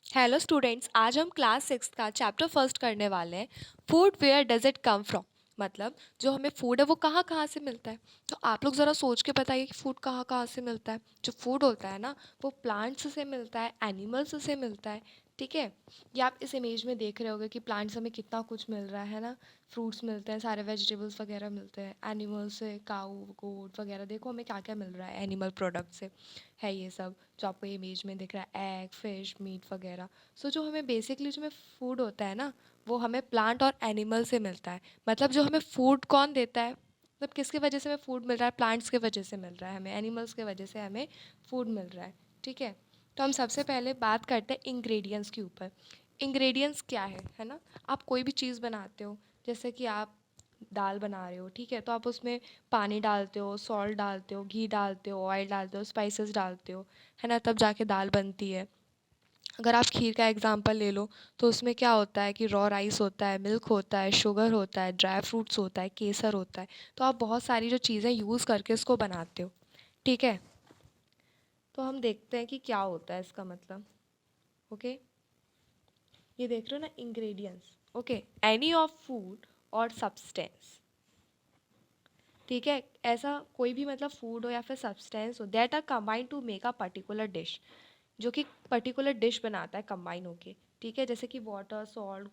Hello students, आज हम class six का चैप्टर फर्स्ट करने वाले हैं। Food where does it come from. मतलब जो हमें फूड है वो कहाँ कहाँ से मिलता है। तो आप लोग ज़रा सोच के बताइए कि फूड कहाँ कहाँ से मिलता है। जो फूड होता है ना, वो प्लांट्स से मिलता है, एनिमल्स से मिलता है। ठीक है, ये आप इस इमेज में देख रहे होगे कि प्लांट्स हमें कितना कुछ मिल रहा है ना। फ्रूट्स मिलते हैं, सारे वेजिटेबल्स वगैरह मिलते हैं, एनिमल्स से काऊ गोट वगैरह। देखो हमें क्या क्या मिल रहा है एनिमल प्रोडक्ट से, है ये सब जो आपको इमेज में दिख रहा है, एग फिश मीट वगैरह। सो जो हमें बेसिकली जो हमें फूड होता है ना, वो हमें प्लांट और एनिमल से मिलता है। मतलब जो हमें फूड कौन देता है, मतलब किसकी वजह से हमें फूड मिल रहा है, प्लांट्स की वजह से मिल रहा है, हमें एनिमल्स की वजह से हमें फूड मिल रहा है। ठीक है, तो हम सबसे पहले बात करते हैं इंग्रेडिएंट्स के ऊपर। इंग्रेडिएंट्स क्या है ना। आप कोई भी चीज़ बनाते हो, जैसे कि आप दाल बना रहे हो, ठीक है, तो आप उसमें पानी डालते हो, सॉल्ट डालते हो, घी डालते हो, ऑयल डालते हो, स्पाइसेस डालते हो, है ना, तब जाके दाल बनती है। अगर आप खीर का एग्जांपल ले लो, तो उसमें क्या होता है कि रॉ राइस होता है, मिल्क होता है, शुगर होता है, ड्राई फ्रूट्स होता है, केसर होता है। तो आप बहुत सारी जो चीज़ें यूज़ करके इसको बनाते हो। ठीक है, तो हम देखते हैं कि क्या होता है इसका मतलब। ओके, ये देख रहे हो ना, ingredients. Okay, any of food और सब्सटेंस। ठीक है, ऐसा कोई भी मतलब फूड हो या फिर सब्सटेंस हो that are combine to make a particular dish, जो कि पर्टिकुलर डिश बनाता है कंबाइन होके। ठीक है, जैसे कि वाटर सॉल्ट,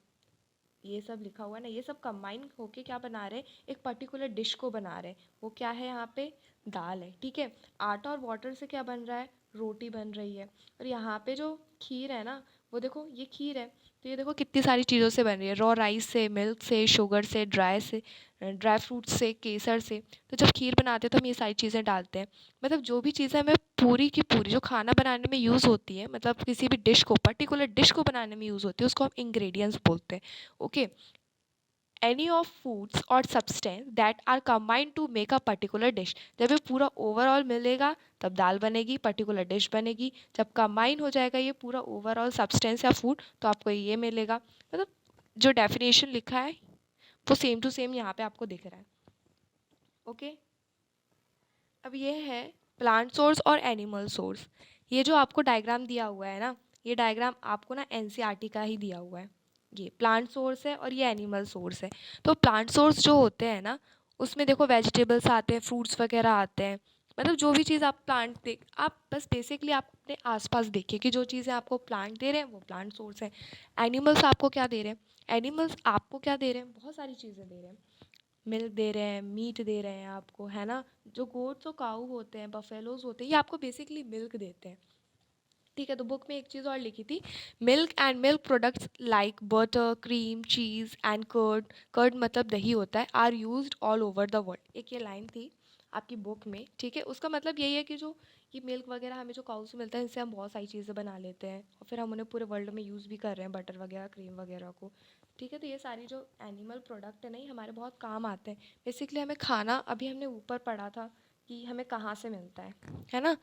ये सब लिखा हुआ है ना, ये सब कंबाइन होके क्या बना रहे हैं, एक पर्टिकुलर डिश को बना रहे हैं। वो क्या है यहाँ पे, दाल है। ठीक है, आटा और वाटर से क्या बन रहा है, रोटी बन रही है। और यहाँ पे जो खीर है ना, वो देखो ये खीर है। तो ये देखो कितनी सारी चीज़ों से बन रही है, रॉ राइस से, मिल्क से, शुगर से, ड्राई फ्रूट से, केसर से। तो जब खीर बनाते हैं तो हम ये सारी चीज़ें डालते हैं। मतलब जो भी चीज़ें हमें पूरी की पूरी जो खाना बनाने में यूज़ होती है, मतलब किसी भी डिश को, पर्टिकुलर डिश को बनाने में यूज़ होती है, उसको हम इंग्रेडिएंट्स बोलते हैं। Okay, any of foods or substance that are combined to make a particular dish। जब ये पूरा ओवरऑल मिलेगा तब दाल बनेगी, पर्टिकुलर डिश बनेगी। जब कंबाइन हो जाएगा ये पूरा ओवरऑल सब्सटेंस या फूड, तो आपको ये मिलेगा। मतलब जो डेफिनेशन लिखा है वो सेम टू सेम यहाँ पे आपको दिख रहा है। ओके, अब ये है प्लांट सोर्स और एनिमल सोर्स। ये जो आपको डायग्राम दिया हुआ है ना, ये डायग्राम आपको ना एनसीईआरटी का ही दिया हुआ है। ये प्लांट सोर्स है और ये एनिमल सोर्स है। तो प्लांट सोर्स जो होते हैं ना, उसमें देखो वेजिटेबल्स आते हैं, फ्रूट्स वगैरह आते हैं। मतलब जो भी चीज़ आप प्लांट देख, आप बस बेसिकली आप अपने आसपास देखिए कि जो चीज़ें आपको प्लांट दे रहे हैं वो प्लांट सोर्स है। एनिमल्स आपको क्या दे रहे हैं, एनिमल्स आपको क्या दे रहे हैं, बहुत सारी चीज़ें दे रहे हैं। मिल्क दे रहे हैं, मीट दे रहे हैं आपको, है ना। जो गोट्स और काऊ होते हैं, बफेलोज होते हैं, ये आपको बेसिकली मिल्क देते हैं। ठीक है, तो बुक में एक चीज़ और लिखी थी, milk and milk products like butter, cream, cheese and curd, curd मतलब दही होता है, are used all over the world. एक ये लाइन थी आपकी बुक में। ठीक है, उसका मतलब यही है कि जो ये मिल्क वगैरह हमें जो काउ से मिलता है, इनसे हम बहुत सारी चीज़ें बना लेते हैं और फिर हम उन्हें पूरे वर्ल्ड में यूज़ भी कर रहे हैं, बटर वगैरह, क्रीम वगैरह को। ठीक है, तो ये सारी जो एनिमल प्रोडक्ट है ना, ये हमारे बहुत काम आते हैं। बेसिकली हमें खाना, अभी हमने ऊपर पढ़ा था कि हमें कहाँ से मिलता है ना।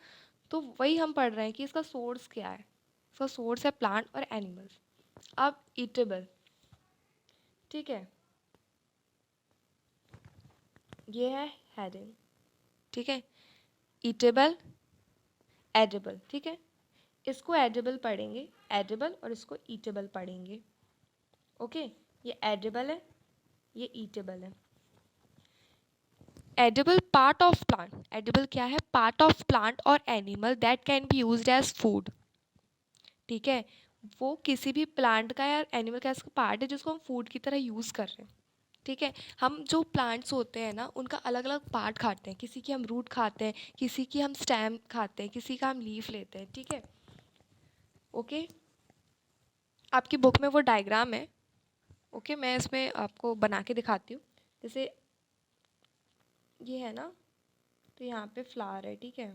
तो वही हम पढ़ रहे हैं कि इसका सोर्स क्या है। इसका सोर्स है प्लांट और एनिमल्स। अब ईटेबल, ठीक है, ये है हेडिंग। ठीक है, ईटेबल, एडिबल। ठीक है, इसको एडिबल पढ़ेंगे, एडिबल, और इसको ईटेबल पढ़ेंगे। ओके, ये एडिबल है, ये ईटेबल है। Edible part of plant, edible क्या है, पार्ट ऑफ प्लांट और animal that can be used as food. ठीक है, वो किसी भी प्लांट का या एनिमल का ऐसा पार्ट है जिसको हम फूड की तरह यूज़ कर रहे हैं। ठीक है, हम जो प्लांट्स होते हैं ना, उनका अलग अलग पार्ट खाते हैं। किसी की हम रूट खाते हैं, किसी की हम स्टेम खाते हैं, किसी का हम लीफ लेते हैं। ठीक है, ओके, आपकी बुक में वो डायग्राम है। ओके, मैं इसमें आपको बना के दिखाती हूँ। जैसे ये है ना, तो यहाँ पे फ्लावर है। ठीक है,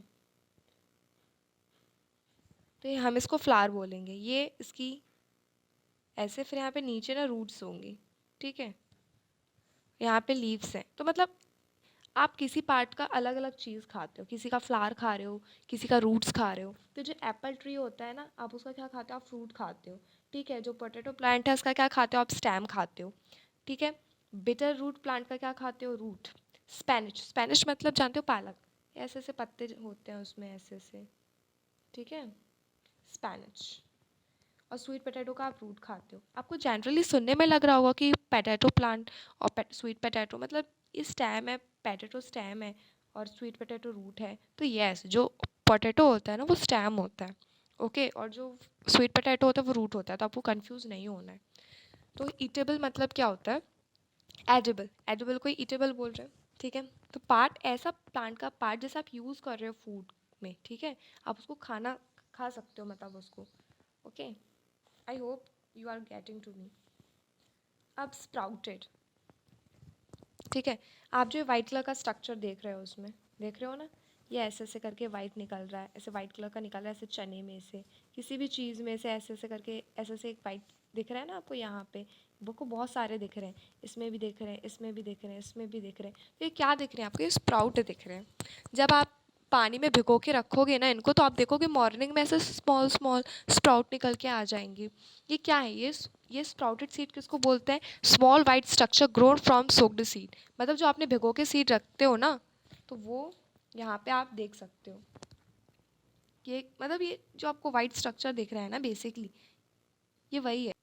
तो ये हम इसको फ्लावर बोलेंगे, ये इसकी ऐसे, फिर यहाँ पे नीचे ना रूट्स होंगी। ठीक है, यहाँ पे लीव्स हैं। तो मतलब आप किसी पार्ट का अलग अलग चीज़ खाते हो, किसी का फ्लावर खा रहे हो, किसी का रूट्स खा रहे हो। तो जो एप्पल ट्री होता है ना, आप उसका क्या खाते हो, आप फ्रूट खाते हो। ठीक है, जो पोटैटो प्लांट है उसका क्या खाते हो, आप स्टेम खाते हो। ठीक है, बिटर रूट प्लांट का क्या खाते हो, रूट। स्पेनिश, स्पेनिश मतलब जानते हो, पालक, ऐसे ऐसे पत्ते होते हैं उसमें, ऐसे ऐसे। ठीक है, स्पेनिश। और स्वीट पोटैटो का आप रूट खाते हो। आपको जनरली सुनने में लग रहा होगा कि पोटैटो प्लांट और स्वीट पोटैटो मतलब ये स्टेम है, पोटैटो स्टेम है और स्वीट पोटैटो रूट है। तो यस, जो पोटैटो होता है ना वो स्टेम होता है, ओके, और जो स्वीट पोटैटो होता है वो रूट होता है। तो आपको कंफ्यूज नहीं होना है। तो ईटेबल मतलब क्या होता है? एडिबल। एडिबल को ईटेबल बोल रहे हैं, ठीक है। तो पार्ट ऐसा प्लांट का पार्ट जैसे आप यूज़ कर रहे हो फूड में, ठीक है, आप उसको खाना खा सकते हो, मतलब उसको, okay. I hope you are getting to me. अब स्प्राउटेड, ठीक है। आप जो वाइट कलर का स्ट्रक्चर देख रहे हो उसमें, देख रहे हो ना, ये ऐसे ऐसे करके वाइट निकल रहा है, ऐसे वाइट कलर का निकल रहा है, ऐसे चने में से किसी भी चीज़ में से ऐसे ऐसे करके ऐसे ऐसे एक वाइट दिख रहा है ना आपको यहाँ पे, वो को बहुत सारे दिख रहे हैं, इसमें भी दिख रहे हैं, इसमें भी दिख रहे हैं, इसमें भी दिख रहे हैं। तो ये क्या दिख रहे हैं आपको? ये स्प्राउट दिख रहे हैं। जब आप पानी में भिगो के रखोगे ना इनको, तो आप देखोगे मॉर्निंग में ऐसे स्मॉल स्मॉल स्प्राउट निकल के आ जाएंगे। ये क्या है? ये स्प्राउटेड सीड किसको बोलते हैं? Small white structure grown from soaked seed. मतलब जो आपने भिगो के सीड रखते हो ना, तो वो यहाँ पे आप देख सकते हो। ये मतलब ये जो आपको वाइट स्ट्रक्चर दिख रहा है ना, बेसिकली ये वही है,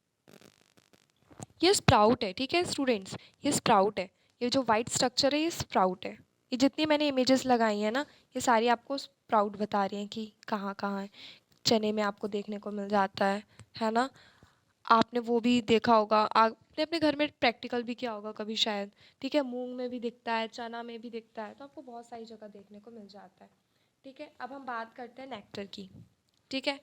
ये स्प्राउट है, ठीक है स्टूडेंट्स, ये स्प्राउट है। ये जो वाइट स्ट्रक्चर है ये स्प्राउट है। ये जितनी मैंने इमेजेस लगाई हैं ना, ये सारी आपको स्प्राउट बता रही हैं कि कहाँ कहाँ है। चने में आपको देखने को मिल जाता है ना। आपने वो भी देखा होगा, आपने अपने घर में प्रैक्टिकल भी किया होगा कभी शायद, ठीक है। मूंग में भी दिखता है, चना में भी दिखता है, तो आपको बहुत सारी जगह देखने को मिल जाता है, ठीक है। अब हम बात करते हैं नेक्टर की, ठीक है।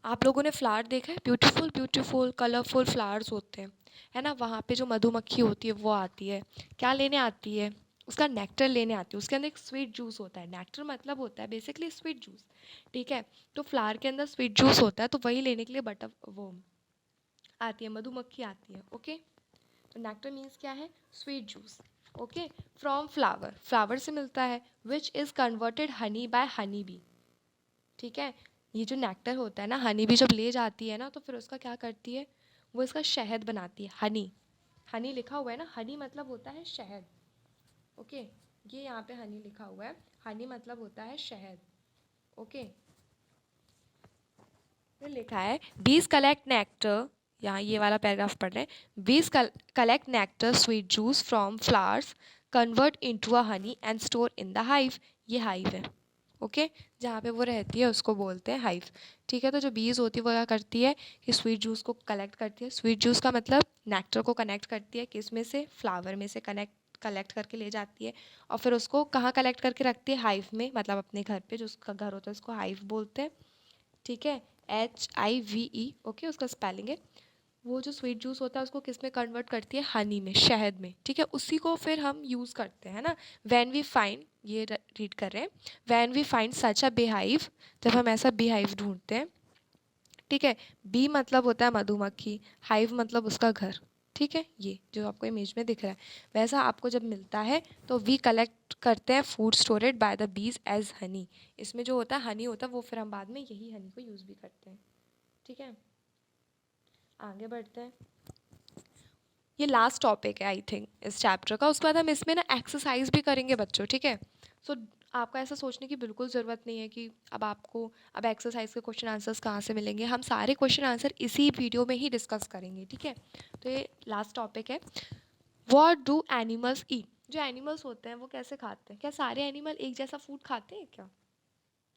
आप लोगों ने फ्लावर देखा है? ब्यूटीफुल ब्यूटीफुल कलरफुल फ्लावर्स होते हैं, है ना। वहाँ पे जो मधुमक्खी होती है वो आती है, क्या लेने आती है? उसका नेक्टर लेने आती है। उसके अंदर एक स्वीट जूस होता है। नेक्टर मतलब होता है बेसिकली स्वीट जूस, ठीक है। तो फ्लावर के अंदर स्वीट जूस होता है, तो वही लेने के लिए बटर वो आती है, मधुमक्खी आती है, ओके। तो नेक्टर मीन्स क्या है? Sweet juice, okay. From flower, flower से मिलता है। Which is converted honey by honey bee, ठीक है। ये जो नेक्टर होता है ना, हनी बी जब ले जाती है ना, तो फिर उसका क्या करती है? वो इसका शहद बनाती है, हनी। हनी लिखा हुआ है ना, हनी मतलब होता है शहद, ओके। ये यहाँ पे हनी लिखा हुआ है, हनी मतलब होता है शहद, ओके। फिर लिखा है बीज कलेक्ट नेक्टर, यहाँ ये वाला पैराग्राफ पढ़ रहे हैं। बीज collect nectar sweet juice from flowers, convert into a honey and store in the hive. ये हाइव है, ओके। जहाँ पे वो रहती है उसको बोलते हैं हाइव, ठीक है। तो जो बीज होती है वो क्या करती है कि स्वीट जूस को कलेक्ट करती है। स्वीट जूस का मतलब नेक्टर को कनेक्ट करती है, किस में से? फ्लावर में से कलेक्ट करके ले जाती है। और फिर उसको कहाँ कलेक्ट करके रखती है? हाइव में, मतलब अपने घर पे जो उसका घर होता है उसको हाइव बोलते हैं, ठीक है। HIVE, ओके, उसका स्पेलिंग है। वो जो स्वीट जूस होता है उसको किस में कन्वर्ट करती है? हनी में, शहद में, ठीक है। उसी को फिर हम यूज़ करते हैं ना। वैन वी फाइंड, ये रीड कर रहे हैं, वैन वी फाइंड सच अ बेहाइव, जब हम ऐसा बेहाइव ढूंढते हैं, ठीक है। बी मतलब होता है मधुमक्खी, हाइव मतलब उसका घर, ठीक है। ये जो आपको इमेज में दिख रहा है, वैसा आपको जब मिलता है तो वी कलेक्ट करते हैं food storeyed by the bees as honey. इसमें जो होता है हनी होता है, वो फिर हम बाद में यही हनी को यूज़ भी करते हैं, ठीक है। आगे बढ़ते हैं। ये लास्ट टॉपिक है आई थिंक इस चैप्टर का। उसके बाद हम इसमें ना एक्सरसाइज भी करेंगे बच्चों, ठीक है। सो आपको ऐसा सोचने की बिल्कुल ज़रूरत नहीं है कि अब एक्सरसाइज के क्वेश्चन आंसर्स कहाँ से मिलेंगे। हम सारे क्वेश्चन आंसर इसी वीडियो में ही डिस्कस करेंगे, ठीक है। तो ये लास्ट टॉपिक है। What do animals eat? जो एनिमल्स होते हैं वो कैसे खाते हैं? क्या सारे एनिमल एक जैसा फूड खाते हैं क्या?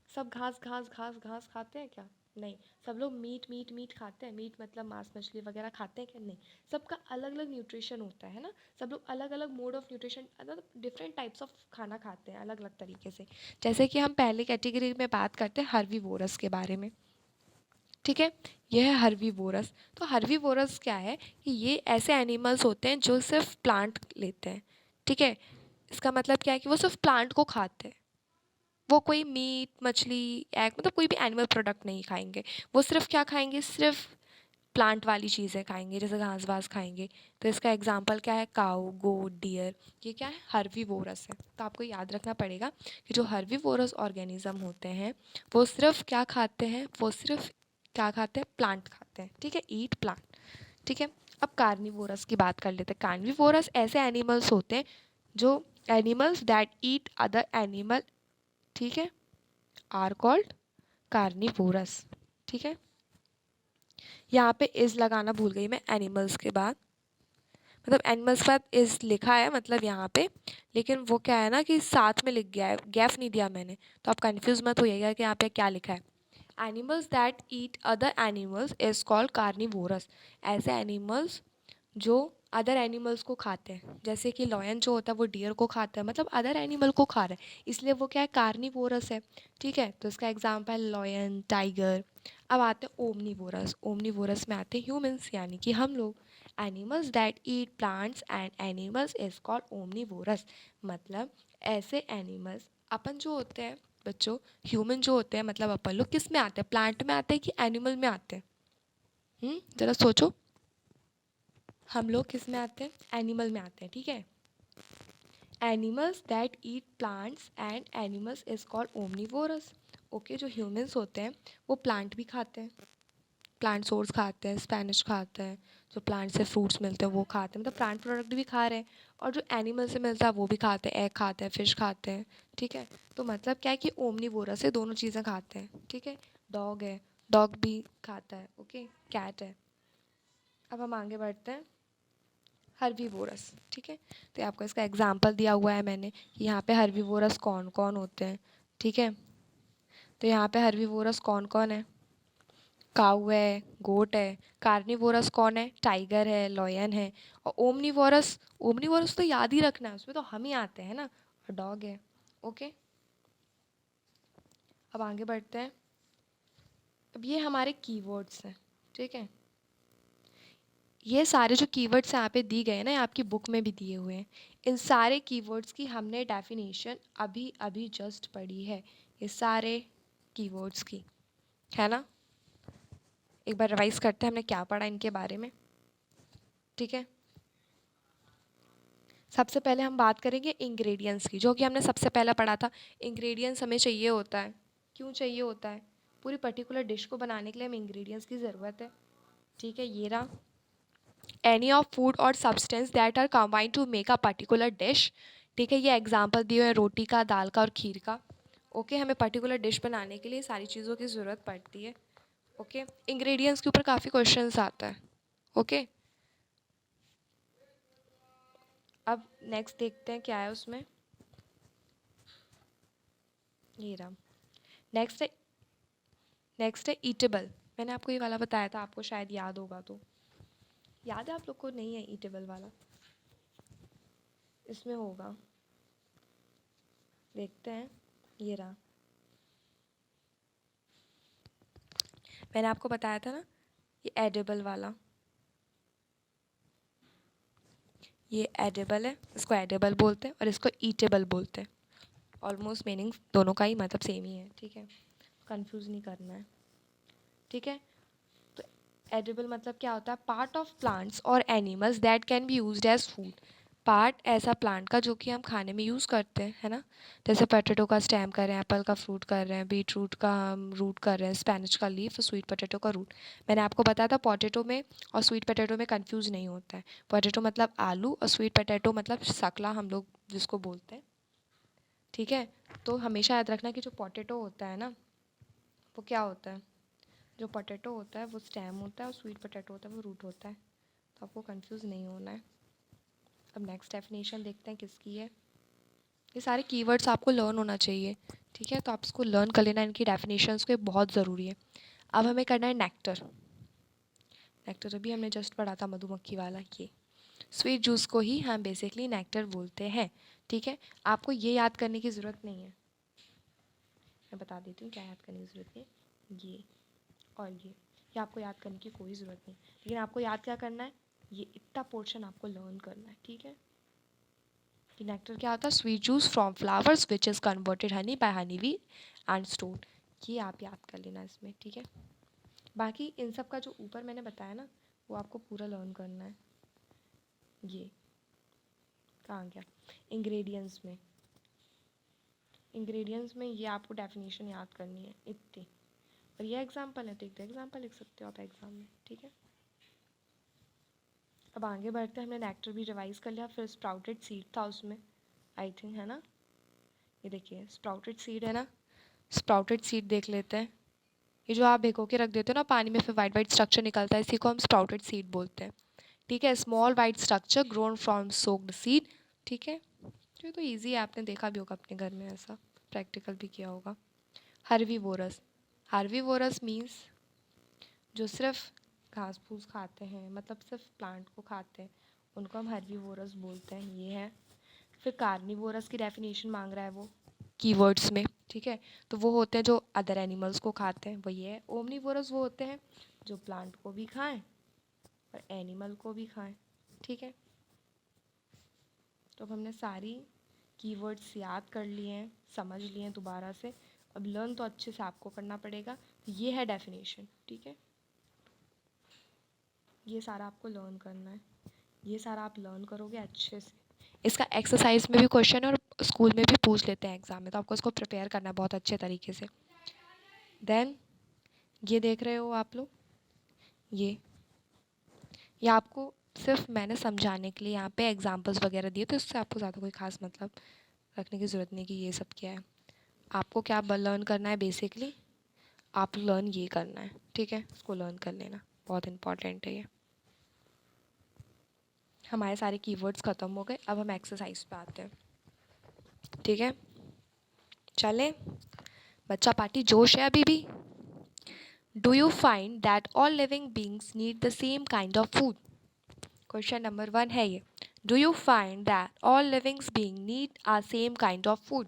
सब घास घास घास घास खाते हैं क्या? नहीं। सब लोग मीट मीट मीट खाते हैं, मीट मतलब मांस मछली वगैरह खाते हैं क्या? नहीं। सबका अलग अलग न्यूट्रिशन होता है ना। सब लोग अलग अलग मोड ऑफ न्यूट्रिशन, मतलब डिफरेंट टाइप्स ऑफ खाना खाते हैं अलग अलग तरीके से। जैसे कि हम पहले कैटेगरी में बात करते हैं हर्बीवोरस के बारे में, ठीक है। यह है हर्बीवोरस। तो हर्बीवोरस क्या है कि ये ऐसे एनिमल्स होते हैं जो सिर्फ प्लांट लेते हैं, ठीक है। इसका मतलब क्या है कि वो सिर्फ प्लांट को खाते हैं। वो कोई मीट मछली एग मतलब कोई भी एनिमल प्रोडक्ट नहीं खाएंगे। वो सिर्फ क्या खाएंगे? सिर्फ प्लांट वाली चीज़ें खाएंगे, जैसे घास वास खाएंगे। तो इसका एग्जांपल क्या है? काऊ, गोट, डियर। ये क्या है? हर्बीवोरस है। तो आपको याद रखना पड़ेगा कि जो हर्बीवोरस ऑर्गेनिज्म होते हैं वो सिर्फ क्या खाते हैं? वो सिर्फ क्या खाते हैं? प्लांट खाते हैं, ठीक है। ईट प्लांट, ठीक है। अब कार्निवोरस की बात कर लेते हैं। कार्निवोरस ऐसे एनिमल्स होते हैं जो animals that eat other animal, ठीक है, आर कॉल्ड कार्निवोरस, ठीक है। यहाँ पे इज़ लगाना भूल गई मैं एनिमल्स के बाद, मतलब एनिमल्स के बाद इज़ लिखा है मतलब यहाँ पे, लेकिन वो क्या है ना कि साथ में लिख गया है, गैप नहीं दिया मैंने, तो आप कंफ्यूज मत होइएगा कि यहाँ पे क्या लिखा है। Animals that eat other animals is called carnivorous. ऐसे एनिमल्स जो अदर एनिमल्स को खाते हैं, जैसे कि लॉयन जो होता है वो डियर को खाता है, मतलब अदर एनिमल को खा रहा है, इसलिए वो क्या है, कार्निवोरस है। ठीक है, तो इसका एग्जाम्पल है लॉयन, टाइगर। अब आते हैं ओमनीवोरस। ओमनीवोरस में आते हैं ह्यूमंस, यानी कि हम लोग। Animals that eat plants and animals is called omnivorous. मतलब ऐसे एनिमल्स, अपन जो होते हैं बच्चों, ह्यूमन जो होते हैं, मतलब अपन लोग किस में आते हैं, प्लांट में आते हैं कि एनिमल में आते हैं? ज़रा सोचो, हम लोग किस में आते हैं, एनिमल में आते हैं। ठीक है, animals that eat plants and animals is called omnivorous. Okay, जो ह्यूमंस होते हैं वो प्लांट भी खाते हैं, प्लांट सोर्स खाते हैं, स्पेनिश खाते हैं, जो प्लांट से फ्रूट्स मिलते हैं वो खाते हैं, मतलब प्लांट प्रोडक्ट भी खा रहे हैं, और जो एनिमल से मिलता है वो भी खाते हैं, एग खाते हैं, फिश खाते हैं। ठीक है, तो मतलब क्या है कि ओमनीवोरस है, दोनों चीज़ें खाते हैं। ठीक है, डॉग है, डॉग भी खाता है। ओके, कैट है। अब हम आगे बढ़ते हैं, हर्बीवोरस। ठीक है, तो आपको इसका एग्जाम्पल दिया हुआ है मैंने कि यहाँ पे हर्बीवोरस कौन कौन होते हैं। ठीक है, तो यहाँ पे हर्बीवोरस कौन कौन है, काऊ है, गोट है। कार्निवोरस कौन है, टाइगर है, लॉयन है। और ओमनीवोरस, ओमनीवोरस तो याद ही रखना है, उसमें तो हम ही आते हैं ना, और डॉग है। ओके, अब आगे बढ़ते हैं। अब ये हमारे कीवर्ड्स हैं। ठीक है, ये सारे जो कीवर्ड्स यहाँ पे दी गए हैं ना, ये आपकी बुक में भी दिए हुए हैं। इन सारे कीवर्ड्स की हमने डेफिनेशन अभी अभी जस्ट पढ़ी है, ये सारे कीवर्ड्स की, है ना। एक बार रिवाइज करते हैं हमने क्या पढ़ा इनके बारे में। ठीक है, सबसे पहले हम बात करेंगे इंग्रेडिएंट्स की, जो कि हमने सबसे पहला पढ़ा था। इंग्रेडिएंट्स हमें चाहिए होता है, क्यों चाहिए होता है, पूरी पर्टिकुलर डिश को बनाने के लिए हमें इंग्रेडिएंट्स की ज़रूरत है। ठीक है, ये रहा, एनी ऑफ फूड और substance that are combined to make a particular dish. ठीक है, ये एग्जाम्पल दिए हुए हैं रोटी का, दाल का और खीर का। ओके, हमें पर्टिकुलर डिश बनाने के लिए सारी चीज़ों की ज़रूरत पड़ती है। ओके, इंग्रेडिएंट्स के ऊपर काफ़ी क्वेश्चंस आता है। ओके, अब नेक्स्ट देखते हैं क्या है उसमें, ये रहा। नेक्स्ट है ईटेबल। मैंने आपको ये वाला बताया था, आपको शायद याद होगा, तो याद है आप लोग को, नहीं है ईटेबल वाला, इसमें होगा, देखते हैं। ये रहा, मैंने आपको बताया था ना, ये एडिबल वाला, ये एडिबल है, इसको एडिबल बोलते हैं, और इसको ईटेबल बोलते हैं। ऑलमोस्ट मीनिंग दोनों का ही मतलब सेम ही है। ठीक है, कंफ्यूज नहीं करना है। ठीक है, तो एडिबल मतलब क्या होता है, पार्ट ऑफ प्लांट्स और animals that can be used as food. Part ऐसा प्लांट का जो कि हम खाने में यूज़ करते हैं, है ना। जैसे पोटैटो का स्टेम कर रहे हैं, एप्पल का फ्रूट कर रहे हैं, बीट रूट का हम रूट कर रहे हैं, स्पेनिश का लीफ, स्वीट पोटैटो का रूट। मैंने आपको बताया था पोटैटो में और स्वीट पोटैटो में कंफ्यूज नहीं होता है। पोटैटो मतलब आलू और स्वीट पोटैटो मतलब शकला, हम लोग जिसको बोलते हैं। ठीक है, तो हमेशा याद रखना कि जो पोटैटो होता है ना, वो क्या होता है, जो पोटैटो होता है वो स्टेम होता है, और स्वीट पोटैटो होता है वो रूट होता है। तो आपको कंफ्यूज नहीं होना है। अब नेक्स्ट डेफिनेशन देखते हैं किसकी है। ये सारे कीवर्ड्स आपको लर्न होना चाहिए। ठीक है, तो आप इसको लर्न कर लेना, इनकी डेफिनेशंस को, बहुत ज़रूरी है। अब हमें करना है नेक्टर। नेक्टर अभी हमने जस्ट पढ़ा था, मधुमक्खी वाला। ये स्वीट जूस को ही हम बेसिकली नेक्टर बोलते हैं। ठीक है, आपको ये याद करने की ज़रूरत नहीं है, मैं बता देती हूँ क्या याद करने की ज़रूरत है। ये और ये आपको याद करने की कोई ज़रूरत नहीं, लेकिन आपको याद क्या करना है, ये इतना पोर्शन आपको लर्न करना है। ठीक है, कि नेक्टर क्या होता है, sweet juice from flowers which is converted honey by honey bee and stone. ये आप याद कर लेना इसमें। ठीक है, बाकी इन सब का जो ऊपर मैंने बताया ना, वो आपको पूरा लर्न करना है। ये कहाँ गया, इंग्रेडिएंट्स में, इंग्रेडिएंट्स में ये आपको डेफिनेशन याद करनी है इतनी। और ये एग्जाम्पल है, तो एक एग्जाम्पल लिख सकते हो आप एग्जाम में। ठीक है, अब आगे बढ़ते हैं। हमने नेक्टर भी रिवाइज कर लिया, फिर स्प्राउटेड सीड था उसमें, आई थिंक, है ना। ये देखिए स्प्राउटेड सीड है ना, स्प्राउटेड सीड देख लेते हैं। ये जो आप भिगो के रख देते हो ना पानी में, फिर वाइट वाइट स्ट्रक्चर निकलता है, इसी को हम स्प्राउटेड सीड बोलते हैं। ठीक है, small white structure grown from soaked seed. ठीक है, ये तो ईजी है, आपने देखा भी होगा अपने घर में, ऐसा प्रैक्टिकल भी किया होगा। हर्बीवोरस, हर्बीवोरस मीन्स जो सिर्फ घास फूस खाते हैं, मतलब सिर्फ प्लांट को खाते हैं, उनको हम हर्बीवोरस बोलते हैं। ये है। फिर कार्निवोरस की डेफिनेशन मांग रहा है वो कीवर्ड्स में। ठीक है, तो वो होते हैं जो अदर एनिमल्स को खाते हैं, वही है। ओमनीवोरस वो होते हैं जो प्लांट को भी खाएं और एनिमल को भी खाएं। ठीक है, तो अब हमने सारी कीवर्ड्स याद कर लिए हैं, समझ लिए हैं दोबारा से। अब लर्न तो अच्छे से आपको करना पड़ेगा। ये है डेफिनेशन। ठीक है, ये सारा आपको लर्न करना है, ये सारा आप लर्न करोगे अच्छे से। इसका एक्सरसाइज में भी क्वेश्चन है और स्कूल में भी पूछ लेते हैं एग्जाम में, तो आपको इसको प्रिपेयर करना है बहुत अच्छे तरीके से। देन ये देख रहे हो आप लोग, ये आपको सिर्फ मैंने समझाने के लिए यहाँ पे एग्जांपल्स वगैरह दिए, तो इससे आपको ज़्यादा कोई खास मतलब रखने की ज़रूरत नहीं कि ये सब क्या है। आपको क्या लर्न करना है बेसिकली, आप लर्न ये करना है। ठीक है, इसको लर्न कर लेना, बहुत इंपॉर्टेंट है ये। हमारे सारे कीवर्ड्स ख़त्म हो गए, अब हम एक्सरसाइज पे आते हैं। ठीक है, चलें, बच्चा पार्टी जोश है अभी भी। Do you find that all living beings need the same kind of food? Question number 1 है ये। Do you find that all livings being need a same kind of food?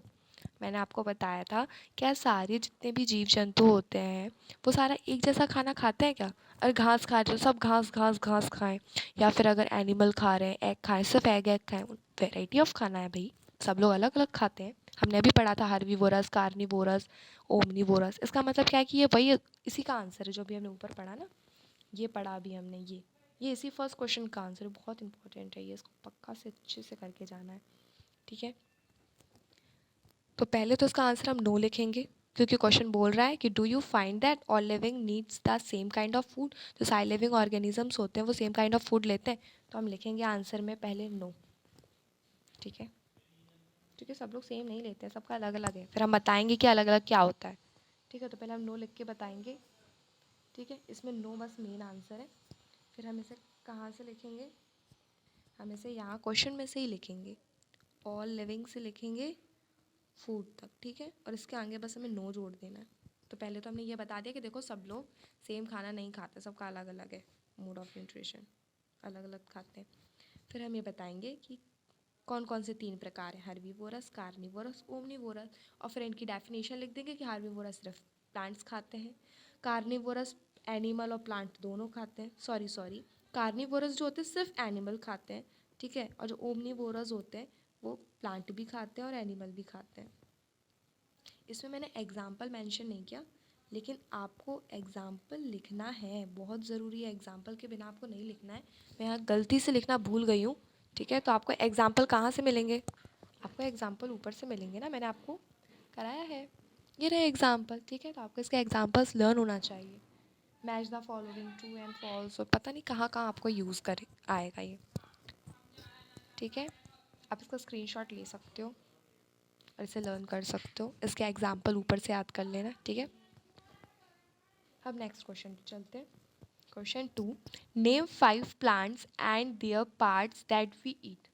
मैंने आपको बताया था, क्या सारे जितने भी जीव जंतु होते हैं वो सारा एक जैसा खाना खाते हैं क्या? अगर घास खा रहे हो सब घास घास घास खाएं, या फिर अगर एनिमल खा रहे हैं, एग खाएं, सिर्फ एग एग खाएं। वेराइटी ऑफ खाना है भाई, सब लोग अलग अलग खाते हैं। हमने अभी पढ़ा था हार्बीवोरस, कार्निवोरस, ओमनीवोरस। इसका मतलब क्या है कि ये वही इसी का आंसर है जो भी हमने ऊपर पढ़ा ना, ये पढ़ा अभी हमने। ये इसी फर्स्ट क्वेश्चन का आंसर है, बहुत इंपॉर्टेंट है ये, इसको पक्का से अच्छे से करके जाना है। ठीक है, तो पहले तो इसका आंसर हम नो लिखेंगे, क्योंकि क्वेश्चन बोल रहा है कि do you find that all living needs the same kind of food. जो सारे लिविंग ऑर्गेनिजम्स होते हैं वो सेम काइंड ऑफ फूड लेते हैं, तो हम लिखेंगे आंसर में पहले नो। ठीक है, क्योंकि सब लोग सेम नहीं लेते हैं, सबका अलग अलग है, फिर हम बताएंगे कि अलग अलग क्या होता है। ठीक है, तो पहले हम नो लिख के बताएंगे। ठीक है, इसमें नो बस मेन आंसर है। फिर हम इसे कहाँ से लिखेंगे, हम इसे यहाँ क्वेश्चन में से ही लिखेंगे, ऑल लिविंग से लिखेंगे फूड तक। ठीक है, और इसके आगे बस हमें नो जोड़ देना है। तो पहले तो हमने ये बता दिया कि देखो सब लोग सेम खाना नहीं खाते, सबका अलग अलग है मोड ऑफ न्यूट्रिशन, अलग अलग खाते हैं। फिर हम ये बताएंगे कि कौन कौन से 3 प्रकार हैं, हर्बीवोरस, कार्निवोरस, ओमनीवोरस। और फिर इनकी डेफिनेशन लिख देंगे कि हर्बीवोरस सिर्फ प्लांट्स खाते हैं, कार्निवोरस एनिमल और प्लांट दोनों खाते हैं, सॉरी कार्निवोरस जो होते हैं सिर्फ एनिमल खाते हैं। ठीक है, और जो ओमनीवोरस होते हैं वो प्लांट भी खाते हैं और एनिमल भी खाते हैं। इसमें मैंने एग्जाम्पल मेंशन नहीं किया, लेकिन आपको एग्जाम्पल लिखना है, बहुत ज़रूरी है, एग्जाम्पल के बिना आपको नहीं लिखना है। मैं यहाँ गलती से लिखना भूल गई हूँ। ठीक है, तो आपको एग्जाम्पल कहाँ से मिलेंगे, आपको एग्जाम्पल ऊपर से मिलेंगे ना, मैंने आपको कराया है, ये रहे एग्जाम्पल। ठीक है, तो आपको इसके एग्जाम्पल्स लर्न होना चाहिए। Match the following true and false, और पता नहीं कहाँ कहाँ आपको यूज़ करे आएगा ये। ठीक है, आप इसका स्क्रीनशॉट ले सकते हो और इसे लर्न कर सकते हो, इसके एग्जाम्पल ऊपर से याद कर लेना। ठीक है, अब नेक्स्ट क्वेश्चन पे चलते हैं। Question 2, name 5 plants and their parts that we eat.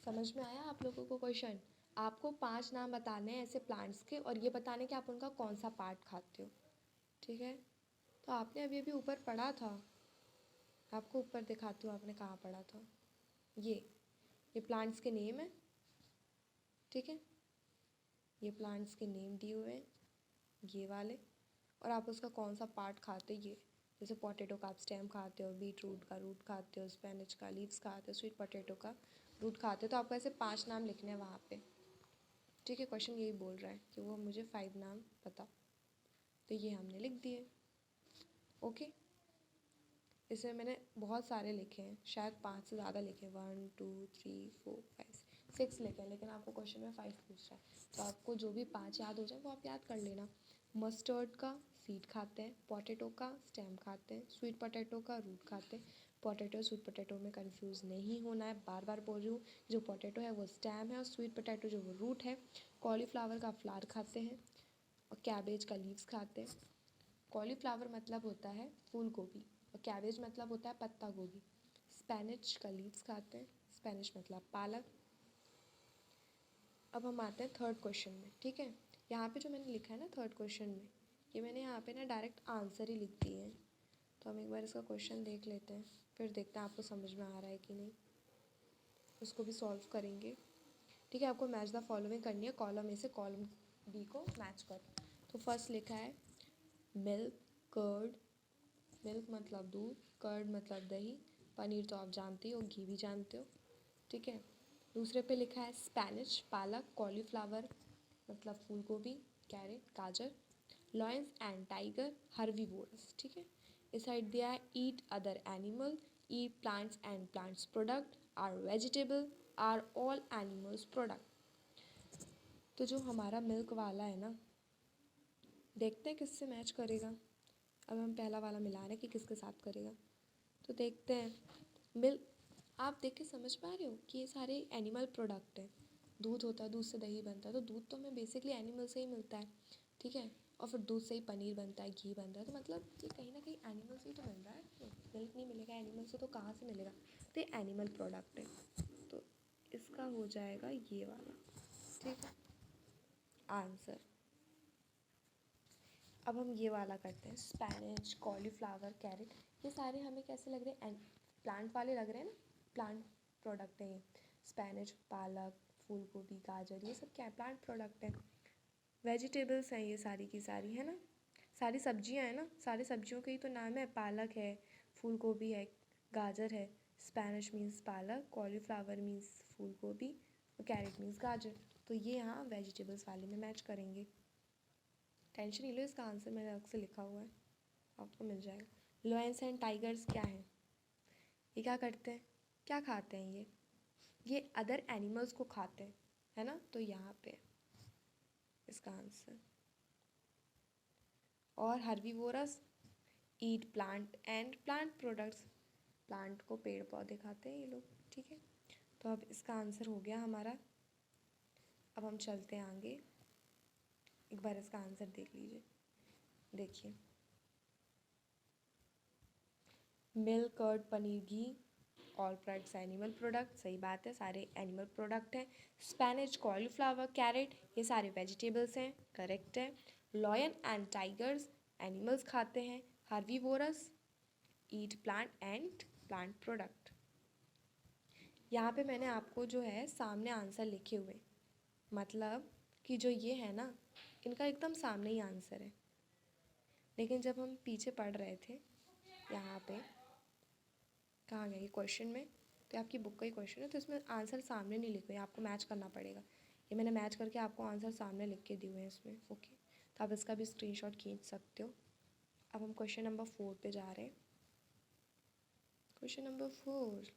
समझ में आया आप लोगों को क्वेश्चन? आपको 5 नाम बताने हैं ऐसे प्लांट्स के, और ये बताने कि आप उनका कौन सा पार्ट खाते हो। ठीक है, तो आपने अभी अभी ऊपर पढ़ा था, आपको ऊपर दिखाती हूँ आपने कहाँ पढ़ा था। ये प्लांट्स के नेम है। ठीक है, ये प्लांट्स के नेम दिए हुए हैं, ये वाले, और आप उसका कौन सा पार्ट खाते ये। जैसे पोटैटो का आप स्टेम खाते हो, बीट रूट का रूट खाते हो, स्पेनिच का लीव्स खाते हो, स्वीट पोटैटो का रूट खाते हो, तो आपको ऐसे 5 नाम लिखने हैं वहाँ पे। ठीक है, क्वेश्चन यही बोल रहा है कि वो मुझे 5 नाम बताओ, तो ये हमने लिख दिए। ओके, इसमें मैंने बहुत सारे लिखे हैं, शायद 5 से ज़्यादा लिखे, 1 2 3 4 5 6 लिखे हैं, लेकिन आपको क्वेश्चन में 5 पूछ रहा है, तो आपको जो भी 5 याद हो जाए वो आप याद कर लेना। मस्टर्ड का सीड खाते हैं, पोटैटो का स्टेम खाते हैं, स्वीट पोटैटो का रूट खाते हैं। पोटैटो स्वीट पोटैटो में कंफ्यूज नहीं होना है, बार बार बोल रही हूँ, जो पोटैटो है वो स्टेम है और स्वीट पोटैटो जो वो रूट है। कॉलीफ्लावर का फ्लावर खाते हैं, और कैबेज का लीव्स खाते हैं। कॉलीफ्लावर मतलब होता है फूल गोभी और कैबेज मतलब होता है पत्ता गोभी। स्पेनिच का लीव्स खाते हैं, स्पेनिश मतलब पालक। अब हम आते हैं थर्ड क्वेश्चन में, ठीक है। यहाँ पे जो मैंने लिखा है ना थर्ड क्वेश्चन में, ये मैंने यहाँ पे ना डायरेक्ट आंसर ही लिख दिए हैं। तो हम एक बार इसका क्वेश्चन देख लेते हैं, फिर देखते हैं आपको समझ में आ रहा है कि नहीं, उसको भी सॉल्व करेंगे, ठीक है। आपको मैच द फॉलोइंग करनी है, कॉलम ए से कॉलम बी को मैच करो। तो फर्स्ट लिखा है मिल्क कर्ड, मिल्क मतलब दूध, कर्ड मतलब दही, पनीर तो आप जानते ही हो, घी भी जानते हो, ठीक है। दूसरे पे लिखा है स्पेनिश, पालक, कॉलीफ्लावर मतलब फूल गोभी, कैरेट, गाजर, लॉयंस एंड टाइगर, हर्बीवोरस, ठीक है। इस साइड दिया है eat other animal, eat plants and plants product, are vegetable, are all animals product. तो जो हमारा मिल्क वाला है ना, देखते हैं किससे मैच करेगा। अब हम पहला वाला मिला रहे हैं कि किसके साथ करेगा, तो देखते हैं। मिल्क, आप देख के समझ पा रहे हो कि ये सारे एनिमल प्रोडक्ट हैं। दूध होता है, दूध से दही बनता है, तो दूध तो हमें बेसिकली एनिमल से ही मिलता है, ठीक है। और फिर दूध से ही पनीर बनता है, घी बनता है, तो मतलब ये कहीं ना कहीं एनिमल से ही तो मिल रहा है। मिल्क नहीं मिलेगा एनिमल से तो कहाँ से मिलेगा, तो ये एनिमल प्रोडक्ट है, तो इसका हो जाएगा ये वाला, ठीक है, आंसर। अब हम ये वाला करते हैं, स्पैनिश, कॉलीफ्लावर, कैरेट, ये सारे हमें कैसे लग रहे हैं, प्लांट वाले लग रहे हैं ना, प्लांट प्रोडक्ट है ये। स्पैनिश, पालक, फूल गोभी, गाजर, ये सब क्या है, प्लांट प्रोडक्ट है। वेजिटेबल्स हैं ये सारी की सारी, है ना, सारी सब्जियां हैं ना, सारी सब्जियों के ही तो नाम है, पालक है, फूल गोभी है, गाजर है। स्पैनिश मीन्स पालक, कॉलीफ्लावर मीन्स फूल गोभी और कैरेट मीन्स गाजर, तो ये यहाँ वेजिटेबल्स वाले में मैच करेंगे। टेंशन नहीं लो, इसका आंसर मैंने अलग से लिखा हुआ है, आपको मिल जाएगा। लायंस एंड टाइगर्स क्या है, ये क्या करते हैं, क्या खाते हैं ये अदर एनिमल्स को खाते हैं, है ना, तो यहाँ पे इसका आंसर। और herbivores eat plant and plant products, plant को पेड़ पौधे खाते हैं ये लोग, ठीक है। तो अब इसका आंसर हो गया हमारा। अब हम चलते हैं आगे, एक बार इसका आंसर देख लीजिए, देखिए मिल्क, कर्ड, पनीर, घी, ऑल प्रोडक्ट्स एनिमल प्रोडक्ट, सही बात है, सारे एनिमल प्रोडक्ट हैं। स्पेनिश, कॉलीफ्लावर, कैरेट, ये सारे वेजिटेबल्स हैं, करेक्ट है। लॉयन एंड टाइगर्स, एनिमल्स खाते हैं। Herbivores eat plant and plant product. यहाँ पे मैंने आपको जो है सामने आंसर लिखे हुए, मतलब कि जो ये है ना, इनका एकदम सामने ही आंसर है। लेकिन जब हम पीछे पढ़ रहे थे, यहाँ पे कहाँ गया ये क्वेश्चन में, तो आपकी बुक का ही क्वेश्चन है, तो इसमें आंसर सामने नहीं लिखे हुए, आपको मैच करना पड़ेगा। ये मैंने मैच करके आपको आंसर सामने लिख के दिए हुए हैं इसमें, ओके। तो आप इसका भी स्क्रीनशॉट खींच सकते हो। अब हम क्वेश्चन नंबर 4 पे जा रहे हैं। क्वेश्चन नंबर 4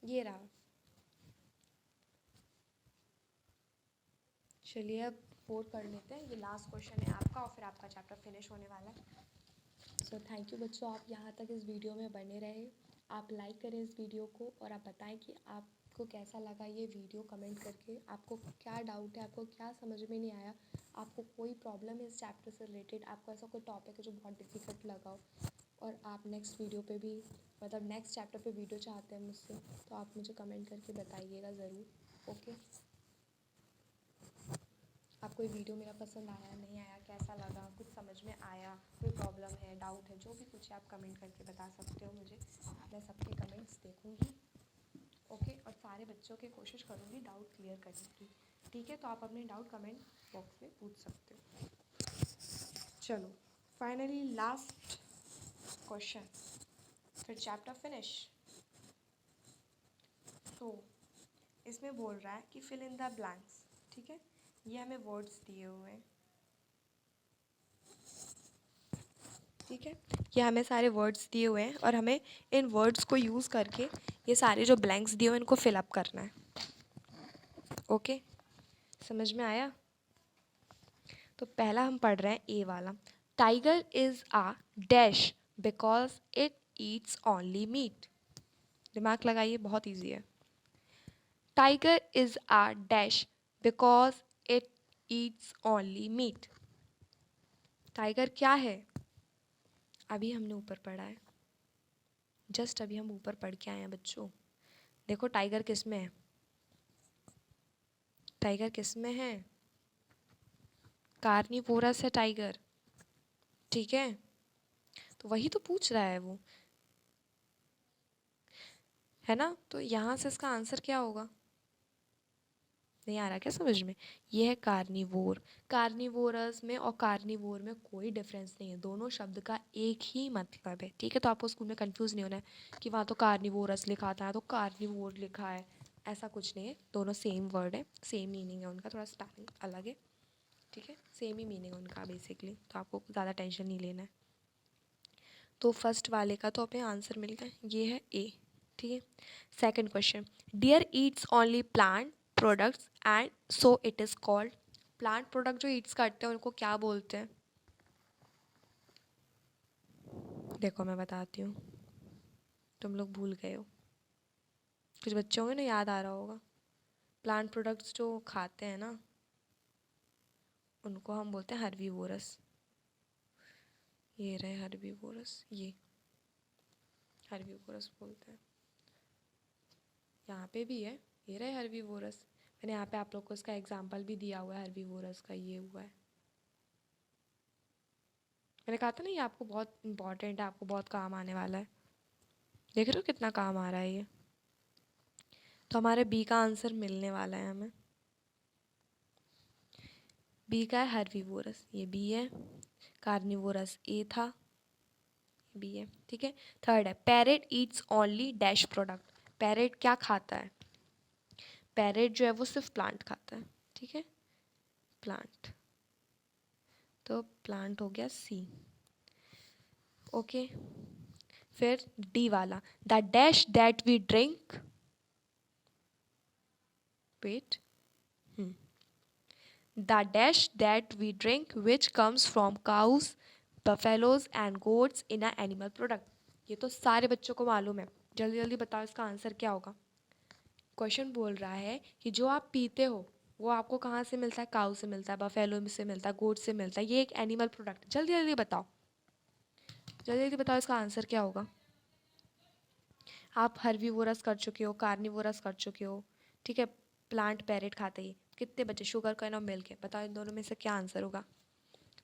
ये रहा। चलिए अब 4 कर लेते हैं, ये लास्ट क्वेश्चन है आपका और फिर आपका चैप्टर फिनिश होने वाला है। सो थैंक यू बच्चों, आप यहाँ तक इस वीडियो में बने रहे। आप लाइक करें इस वीडियो को और आप बताएं कि आपको कैसा लगा ये वीडियो, कमेंट करके आपको क्या डाउट है, आपको क्या समझ में नहीं आया, आपको कोई प्रॉब्लम है इस चैप्टर से रिलेटेड, आपको ऐसा कोई टॉपिक है जो बहुत डिफ़िकल्ट लगा हो और आप नेक्स्ट वीडियो पे भी, मतलब नेक्स्ट चैप्टर पे वीडियो चाहते हैं मुझसे, तो आप मुझे कमेंट करके बताइएगा ज़रूर, ओके। आपको ये वीडियो मेरा पसंद आया, नहीं आया, कैसा लगा, कुछ समझ में आया, कोई प्रॉब्लम है, डाउट है, जो भी कुछ है आप कमेंट करके बता सकते हो मुझे, मैं सबके कमेंट्स देखूँगी, ओके। और सारे बच्चों की कोशिश करूँगी डाउट क्लियर करने की, ठीक है। तो आप अपने डाउट कमेंट बॉक्स में पूछ सकते हो। चलो फाइनली लास्ट क्वेश्चन, फिर चैप्टर फिनिश। तो इसमें बोल रहा है कि फिल इन द ब्लैंक्स, ठीक है। ये हमें वर्ड्स दिए हुए हैं, ठीक है। ये हमें सारे वर्ड्स दिए हुए हैं और हमें इन वर्ड्स को यूज़ करके ये सारे जो ब्लैंक्स दिए हुए हैं इनको फिलअप करना है, ओके। समझ में आया। तो पहला हम पढ़ रहे हैं ए वाला, tiger is a dash because it eats only meat. दिमाग लगाइए, बहुत ईजी है। Tiger is a dash because it eats only meat. Tiger क्या है? अभी हमने ऊपर पढ़ा है, जस्ट अभी हम ऊपर पढ़ के आए हैं बच्चों। देखो टाइगर किस में है, टाइगर किस में है? कार्निवोरस है टाइगर, ठीक है। तो वही तो पूछ रहा है वो, है ना। तो यहाँ से इसका आंसर क्या होगा? नहीं आ रहा क्या समझ में? ये है कार्निवोर। कार्निवोरस में और कार्निवोर में कोई डिफरेंस नहीं है, दोनों शब्द का एक ही मतलब है, ठीक है। तो आपको स्कूल में कंफ्यूज नहीं होना है कि वहाँ तो कार्निवोरस लिखा था तो कार्निवोर लिखा है, ऐसा कुछ नहीं है। दोनों सेम वर्ड है, सेम मीनिंग है उनका, थोड़ा स्पेलिंग अलग है, ठीक है। सेम ही मीनिंग है उनका बेसिकली, तो आपको ज़्यादा टेंशन नहीं लेना है। तो फर्स्ट वाले का तो अपने आंसर मिल गया, ये है ए, ठीक है। Second question, deer eats only plant products and so it is called. Plant product जो ईट्स करते हैं उनको क्या बोलते हैं? देखो मैं बताती हूँ, तुम लोग भूल गए हो, कुछ बच्चे होंगे ना याद आ रहा होगा। प्लांट प्रोडक्ट्स जो खाते हैं ना उनको हम बोलते हैं हर्बीवोरस। ये रहे हर्बीवोरस, ये हर्बीवोरस बोलते हैं। यहाँ पे भी है, ये रहे हर्बीवोरस। मैंने यहाँ पे आप लोग को इसका एग्जाम्पल भी दिया हुआ है हर्बीवोरस का, ये हुआ है। मैंने कहा था ना ये आपको बहुत इंपॉर्टेंट है, आपको बहुत काम आने वाला है। देख रहे हो कितना काम आ रहा है ये। तो हमारे बी का आंसर मिलने वाला है हमें। बी का है हर्बीवोरस, ये बी है। कार्निवोरस ए था, बी है, ठीक है। थर्ड है parrot Yeats only dash product. Parrot क्या खाता है? पैरेट जो है वो सिर्फ प्लांट खाता है, ठीक है, प्लांट। तो प्लांट हो गया सी, ओके। फिर डी वाला, the dash that we drink, wait, the dash that we drink which comes from cows buffaloes and goats in a animal product. ये तो सारे बच्चों को मालूम है, जल्दी जल्दी बताओ इसका आंसर क्या होगा। क्वेश्चन बोल रहा है कि जो आप पीते हो वो आपको कहाँ से मिलता है? काउ से मिलता है, बफेलो से मिलता है, गोट से मिलता है, ये एक एनिमल प्रोडक्ट। जल्दी जल्दी बताओ, जल्दी जल्दी बताओ इसका आंसर क्या होगा। आप हर्बीवोरस कर चुके हो, कार्निवोरस कर चुके हो, ठीक है। प्लांट पैरेट खाते ही कितने बचे? शुगर कैन और मिल्क है, बताओ इन दोनों में से क्या आंसर होगा?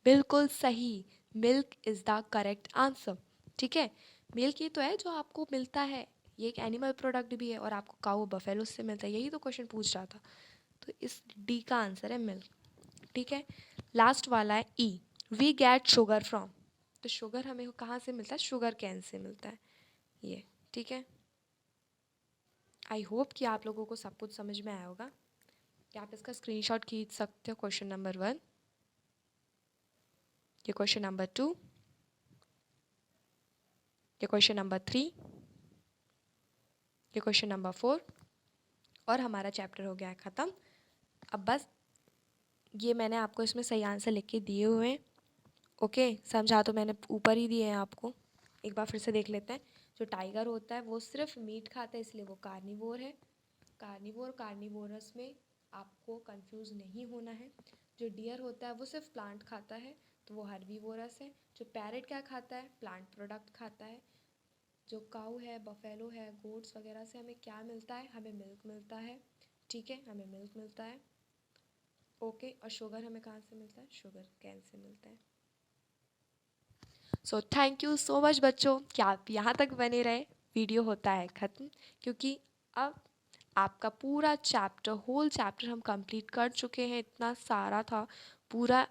बिल्कुल सही, milk is the correct answer, ठीक है। मिल्क ये तो है जो आपको मिलता है, ये एक एनिमल प्रोडक्ट भी है और आपको काऊ बफेलो से मिलता है, यही तो क्वेश्चन पूछ रहा था। तो इस डी का आंसर है मिल्क, ठीक है। लास्ट वाला है ई, वी गेट शुगर फ्रॉम। तो शुगर हमें कहाँ से मिलता है? शुगर कैन से मिलता है, ये, ठीक है। आई होप कि आप लोगों को सब कुछ समझ में आया होगा। क्या आप इसका स्क्रीनशॉट खींच सकते हो? क्वेश्चन नंबर 1, ये क्वेश्चन नंबर 2, ये क्वेश्चन नंबर 3, ये क्वेश्चन नंबर 4, और हमारा चैप्टर हो गया है ख़त्म। अब बस ये मैंने आपको इसमें सही आंसर लिख के दिए हुए हैं, ओके। समझा तो मैंने ऊपर ही दिए हैं आपको, एक बार फिर से देख लेते हैं। जो टाइगर होता है वो सिर्फ मीट खाता है, इसलिए वो कार्निवोर है। कार्निवोर कार्निवोरस में आपको कंफ्यूज नहीं होना है। जो डियर होता है वो सिर्फ प्लांट खाता है, तो वो हर्बीवोरस है। जो पैरेट क्या खाता है? प्लांट प्रोडक्ट खाता है। जो काऊ है, बफेलो है, गोट्स वगैरह से हमें क्या मिलता है? हमें मिल्क मिलता है, ठीक है, हमें मिल्क मिलता है, ओके। और शुगर हमें कहाँ से मिलता है? शुगर कैन से मिलता है। So thank you so much बच्चों कि आप यहाँ तक बने रहे। वीडियो होता है ख़त्म, क्योंकि अब आपका पूरा चैप्टर, होल चैप्टर हम कंप्लीट कर चुके हैं। इतना सारा था, पूरा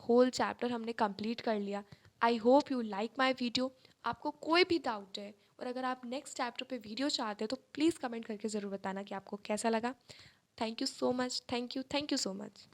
होल चैप्टर हमने कंप्लीट कर लिया। आई hope you like my video. आपको कोई भी डाउट है और अगर आप नेक्स्ट चैप्टर पे वीडियो चाहते हो तो प्लीज़ कमेंट करके ज़रूर बताना कि आपको कैसा लगा। Thank you so much, thank you so much.